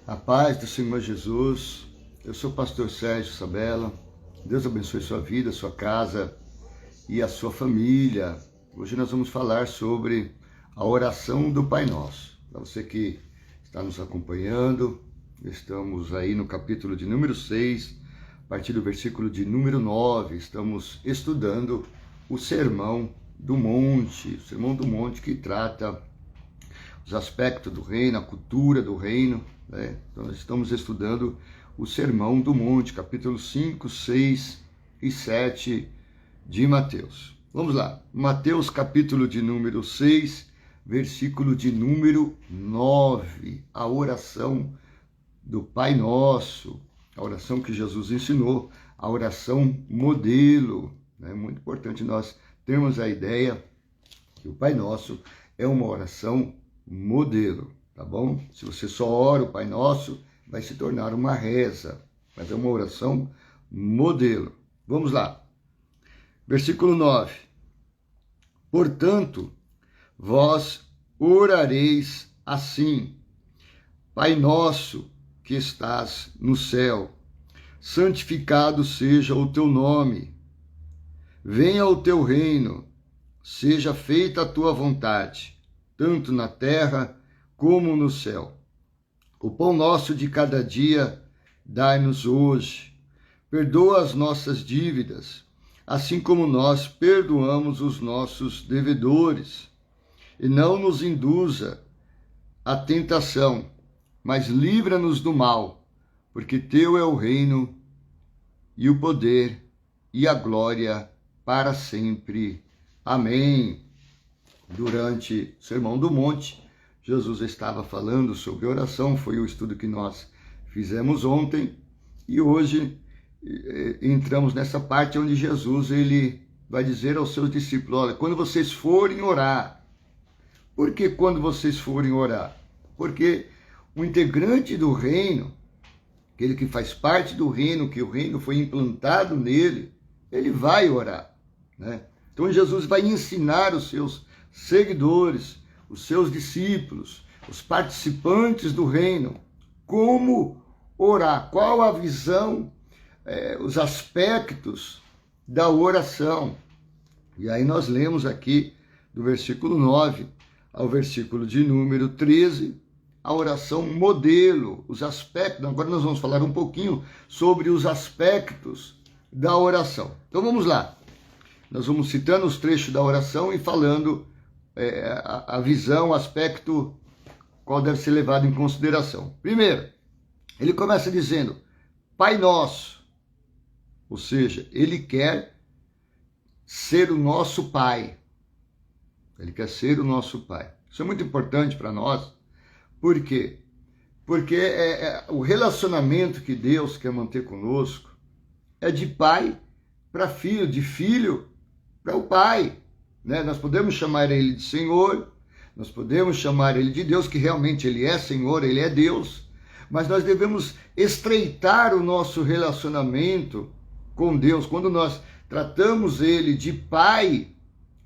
A paz do Senhor Jesus. Eu sou o pastor Sérgio Sabella. Deus abençoe sua vida, sua casa e a sua família. Hoje nós vamos falar sobre a oração do Pai Nosso. Para você que está nos acompanhando, estamos aí no capítulo de número 6, a partir do versículo de número 9. Estamos estudando o Sermão do Monte, o Sermão do Monte que trata os aspectos do reino, a cultura do reino, né? Então nós estamos estudando o Sermão do Monte, capítulo 5, 6 e 7 de Mateus. Vamos lá, Mateus capítulo de número 6, versículo de número 9, a oração do Pai Nosso, a oração que Jesus ensinou, a oração modelo. É muito importante nós termos a ideia que o Pai Nosso é uma oração modelo, tá bom? Se você só ora o Pai Nosso, vai se tornar uma reza, mas é uma oração modelo. Vamos lá. Versículo 9. Portanto, vós orareis assim: Pai nosso que estás no céu, santificado seja o teu nome. Venha o teu reino, seja feita a tua vontade, tanto na terra como no céu. O pão nosso de cada dia dai-nos hoje. Perdoa as nossas dívidas, assim como nós perdoamos os nossos devedores. E não nos induza à tentação, mas livra-nos do mal, porque teu é o reino e o poder e a glória para sempre. Amém. Durante o Sermão do Monte, Jesus estava falando sobre oração, foi o estudo que nós fizemos ontem, e hoje entramos nessa parte onde Jesus ele vai dizer aos seus discípulos: olha, quando vocês forem orar, por que quando vocês forem orar? Porque o integrante do reino, aquele que faz parte do reino, que o reino foi implantado nele, ele vai orar, né? Então Jesus vai ensinar os seus seguidores, os seus discípulos, os participantes do reino, como orar, qual a visão, os aspectos da oração. E aí nós lemos aqui do versículo 9 ao versículo de número 13, a oração modelo, os aspectos. Agora nós vamos falar um pouquinho sobre os aspectos da oração. Então vamos lá. Nós vamos citando os trechos da oração e falando a visão, o aspecto, qual deve ser levado em consideração. Primeiro, ele começa dizendo: Pai Nosso, ou seja, ele quer ser o nosso Pai. Ele quer ser o nosso Pai. Isso é muito importante para nós. Por quê? Porque o relacionamento que Deus quer manter conosco é de pai para filho, de filho para o Pai, né? Nós podemos chamar ele de Senhor, nós podemos chamar ele de Deus, que realmente ele é Senhor, ele é Deus, mas nós devemos estreitar o nosso relacionamento com Deus. Quando nós tratamos ele de Pai,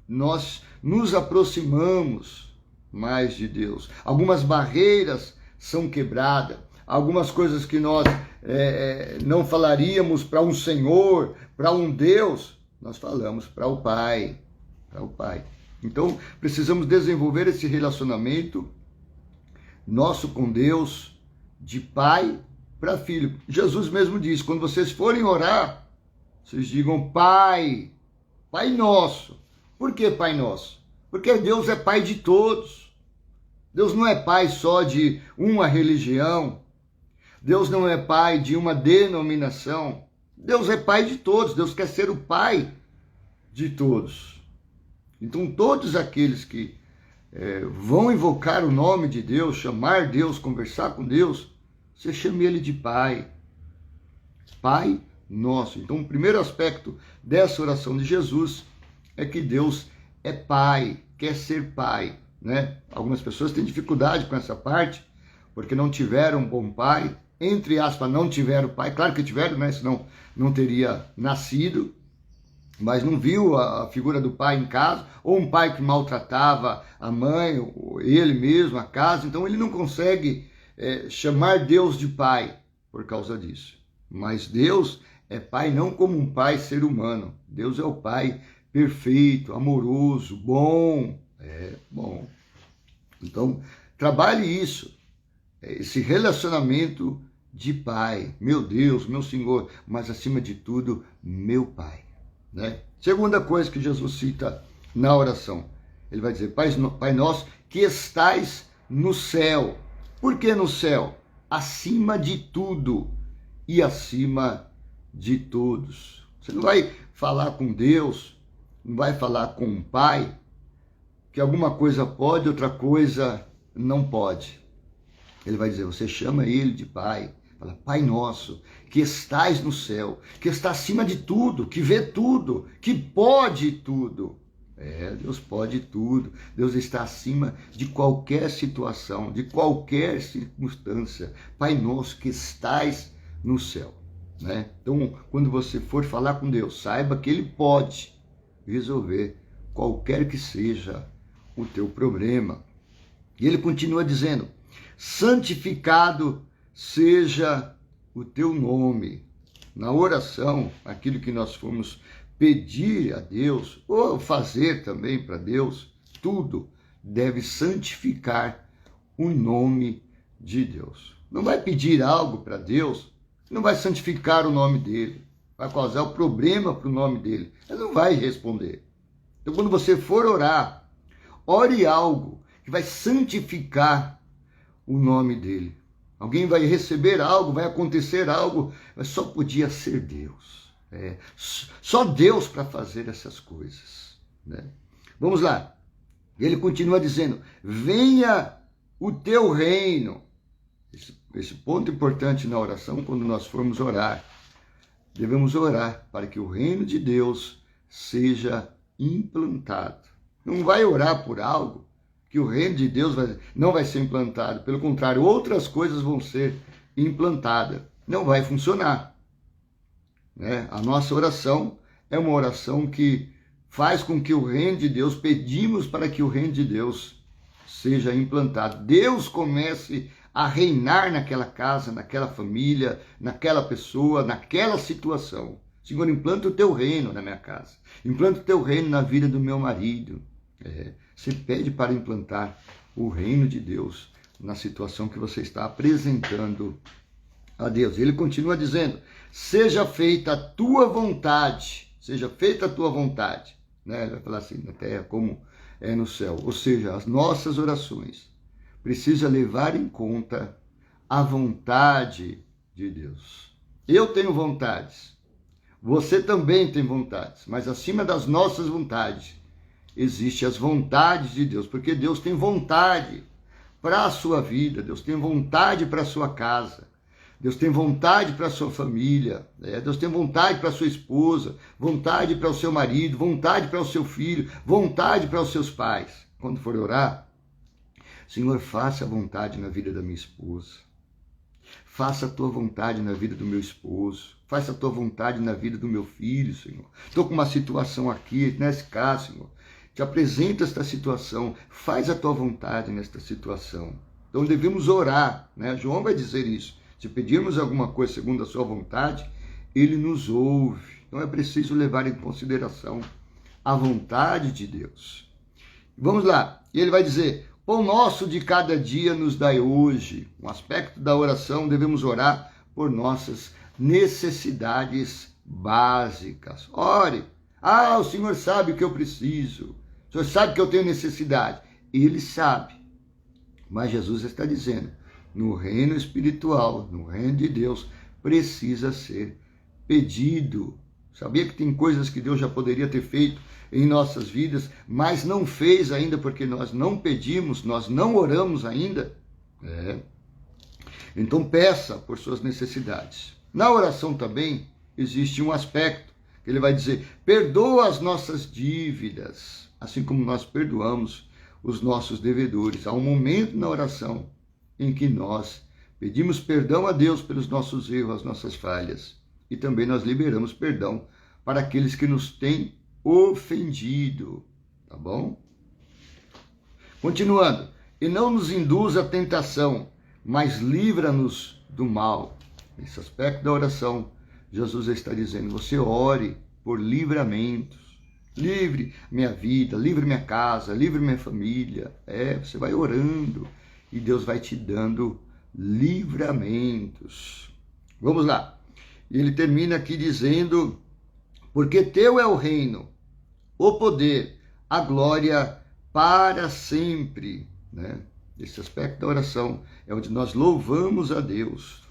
nós nos aproximamos mais de Deus. Algumas barreiras são quebradas, algumas coisas que nós não falaríamos para um Senhor, para um Deus, nós falamos para o Pai, para o Pai. Então, precisamos desenvolver esse relacionamento nosso com Deus, de pai para filho. Jesus mesmo disse: quando vocês forem orar, vocês digam Pai, Pai Nosso. Por que Pai Nosso? Porque Deus é Pai de todos. Deus não é Pai só de uma religião. Deus não é Pai de uma denominação. Deus é Pai de todos. Deus quer ser o Pai de todos. Então todos aqueles que vão invocar o nome de Deus, chamar Deus, conversar com Deus, você chame ele de Pai. Pai Nosso. Então o primeiro aspecto dessa oração de Jesus é que Deus é Pai, quer ser Pai, né? Algumas pessoas têm dificuldade com essa parte, porque não tiveram um bom pai, entre aspas, não tiveram pai, claro que tiveram, né? Senão não teria nascido, mas não viu a figura do pai em casa, ou um pai que maltratava a mãe, ou ele mesmo, a casa, então ele não consegue chamar Deus de pai por causa disso. Mas Deus é pai não como um pai ser humano. Deus é o pai perfeito, amoroso, bom. Bom. Então, trabalhe isso. Esse relacionamento de pai. Meu Deus, meu Senhor, mas acima de tudo, meu pai. Né? Segunda coisa que Jesus cita na oração. Ele vai dizer, Pai nosso que estais no céu. Por que no céu? Acima de tudo e acima de todos. Você não vai falar com Deus, não vai falar com um pai, que alguma coisa pode, outra coisa não pode. Ele vai dizer, você chama ele de pai. Fala, Pai nosso, que estais no céu, que está acima de tudo, que vê tudo, que pode tudo. Deus pode tudo. Deus está acima de qualquer situação, de qualquer circunstância. Pai nosso que estais no céu. Né? Então, quando você for falar com Deus, saiba que Ele pode resolver qualquer que seja o teu problema. E Ele continua dizendo, santificado seja o teu nome. Na oração, aquilo que nós fomos pedir a Deus, ou fazer também para Deus, tudo deve santificar o nome de Deus. Não vai pedir algo para Deus, não vai santificar o nome dele, vai causar o problema para o nome dele, ele não vai responder. Então, quando você for orar, ore algo que vai santificar o nome dele. Alguém vai receber algo, vai acontecer algo, mas só podia ser Deus. Só Deus para fazer essas coisas. Né? Vamos lá. Ele continua dizendo, venha o teu reino. Esse ponto importante na oração, quando nós formos orar, devemos orar para que o reino de Deus seja implantado. Não vai orar por algo que o reino de Deus não vai ser implantado. Pelo contrário, outras coisas vão ser implantadas. Não vai funcionar. Né? A nossa oração é uma oração que faz com que o reino de Deus, pedimos para que o reino de Deus seja implantado. Deus comece a reinar naquela casa, naquela família, naquela pessoa, naquela situação. Senhor, implanta o teu reino na minha casa. Implanta o teu reino na vida do meu marido. Você pede para implantar o reino de Deus na situação que você está apresentando a Deus. Ele continua dizendo, seja feita a tua vontade, seja feita a tua vontade. Né? Ele vai falar assim, na terra como é no céu. Ou seja, as nossas orações precisam levar em conta a vontade de Deus. Eu tenho vontades, você também tem vontades, mas acima das nossas vontades, existem as vontades de Deus, porque Deus tem vontade para a sua vida, Deus tem vontade para a sua casa, Deus tem vontade para a sua família, Deus tem vontade para a sua esposa, vontade para o seu marido, vontade para o seu filho, vontade para os seus pais. Quando for orar, Senhor, faça a vontade na vida da minha esposa, faça a tua vontade na vida do meu esposo, faça a tua vontade na vida do meu filho, Senhor. Estou com uma situação aqui, nesse caso, Senhor, te apresento esta situação, faz a tua vontade nesta situação. Então devemos orar, né? João vai dizer isso. Se pedirmos alguma coisa segundo a sua vontade, ele nos ouve. Então é preciso levar em consideração a vontade de Deus. Vamos lá. E ele vai dizer, pão nosso de cada dia nos dai hoje. Um aspecto da oração, devemos orar por nossas necessidades básicas. Ore. O Senhor sabe o que eu preciso. O Senhor sabe que eu tenho necessidade. Ele sabe. Mas Jesus está dizendo, no reino espiritual, no reino de Deus, precisa ser pedido. Sabia que tem coisas que Deus já poderia ter feito em nossas vidas, mas não fez ainda porque nós não pedimos, nós não oramos ainda? Então peça por suas necessidades. Na oração também existe um aspecto que ele vai dizer, perdoa as nossas dívidas, assim como nós perdoamos os nossos devedores. Há um momento na oração em que nós pedimos perdão a Deus pelos nossos erros, as nossas falhas. E também nós liberamos perdão para aqueles que nos têm ofendido. Tá bom? Continuando. E não nos induz à tentação, mas livra-nos do mal. Esse aspecto da oração, Jesus está dizendo, você ore por livramentos. Livre minha vida, livre minha casa, livre minha família. Você vai orando e Deus vai te dando livramentos. Vamos lá. Ele termina aqui dizendo, porque teu é o reino, o poder, a glória para sempre. Né? Esse aspecto da oração é onde nós louvamos a Deus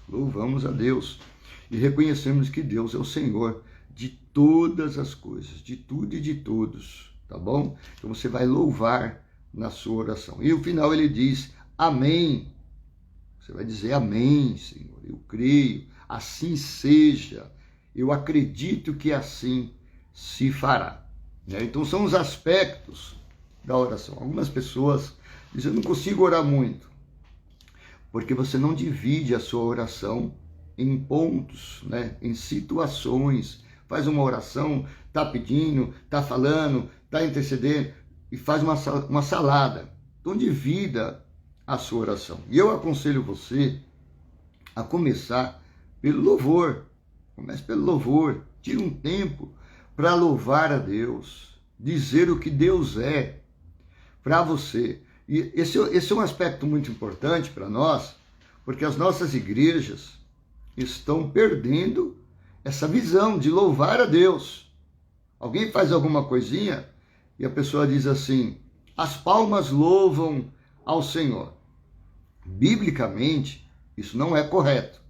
e reconhecemos que Deus é o Senhor de todas as coisas, de tudo e de todos, tá bom? Então você vai louvar na sua oração. E no final ele diz, amém. Você vai dizer, amém, Senhor, eu creio, assim seja, eu acredito que assim se fará. Então são os aspectos da oração. Algumas pessoas dizem, eu não consigo orar muito, porque você não divide a sua oração em pontos, né? Em situações. Faz uma oração, está pedindo, está falando, está intercedendo e faz uma salada. Então divida a sua oração. E eu aconselho você a começar pelo louvor. Comece pelo louvor. Tire um tempo para louvar a Deus, dizer o que Deus é para você. E esse é um aspecto muito importante para nós, porque as nossas igrejas estão perdendo essa visão de louvar a Deus. Alguém faz alguma coisinha e a pessoa diz assim, as palmas louvam ao Senhor. Biblicamente, isso não é correto.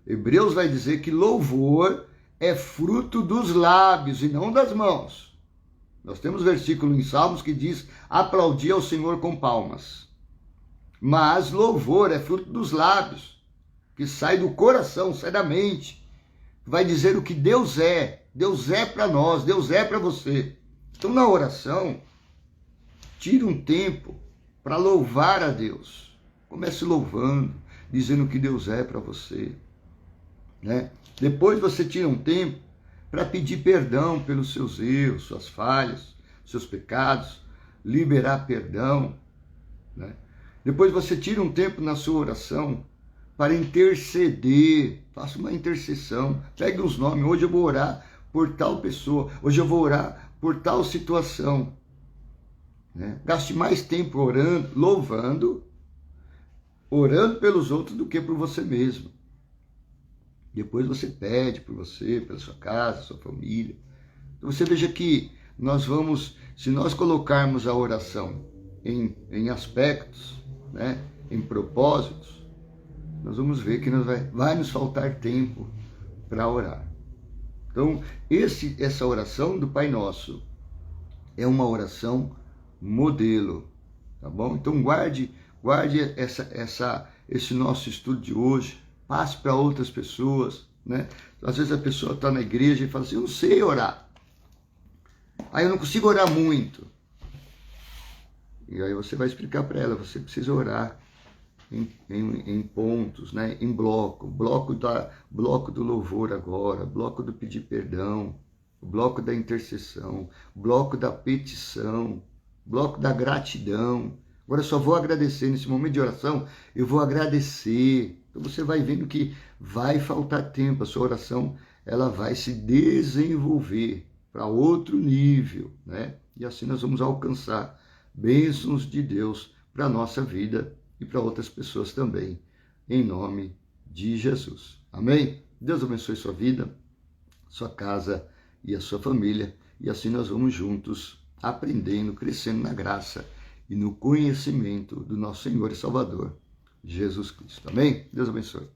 Hebreus vai dizer que louvor é fruto dos lábios e não das mãos. Nós temos versículo em Salmos que diz, aplaudir ao Senhor com palmas. Mas louvor é fruto dos lábios, que sai do coração, sai da mente. Vai dizer o que Deus é para nós, Deus é para você. Então na oração, tire um tempo para louvar a Deus. Comece louvando, dizendo o que Deus é para você. Né? Depois você tira um tempo para pedir perdão pelos seus erros, suas falhas, seus pecados, liberar perdão. Né? Depois você tira um tempo na sua oração para interceder, faça uma intercessão, pegue os nomes, hoje eu vou orar por tal pessoa, hoje eu vou orar por tal situação. Né? Gaste mais tempo orando, louvando, orando pelos outros do que por você mesmo. Depois você pede por você, pela sua casa, sua família. Então você veja que nós vamos, se nós colocarmos a oração em aspectos, né, em propósitos, nós vamos ver que vai nos faltar tempo para orar. Então, essa oração do Pai Nosso é uma oração modelo, tá bom? Então, guarde esse nosso estudo de hoje, passe para outras pessoas, né? Às vezes a pessoa está na igreja e fala assim, eu não sei orar. Eu não consigo orar muito. E aí você vai explicar para ela, você precisa orar em pontos, né? Em bloco do louvor agora, bloco do pedir perdão, bloco da intercessão, bloco da petição, bloco da gratidão. Agora eu só vou agradecer nesse momento de oração, eu vou agradecer. Então você vai vendo que vai faltar tempo, a sua oração ela vai se desenvolver para outro nível, né? E assim nós vamos alcançar bênçãos de Deus para a nossa vida e para outras pessoas também, em nome de Jesus. Amém? Deus abençoe sua vida, sua casa e a sua família, e assim nós vamos juntos aprendendo, crescendo na graça e no conhecimento do nosso Senhor e Salvador, Jesus Cristo. Amém? Deus abençoe.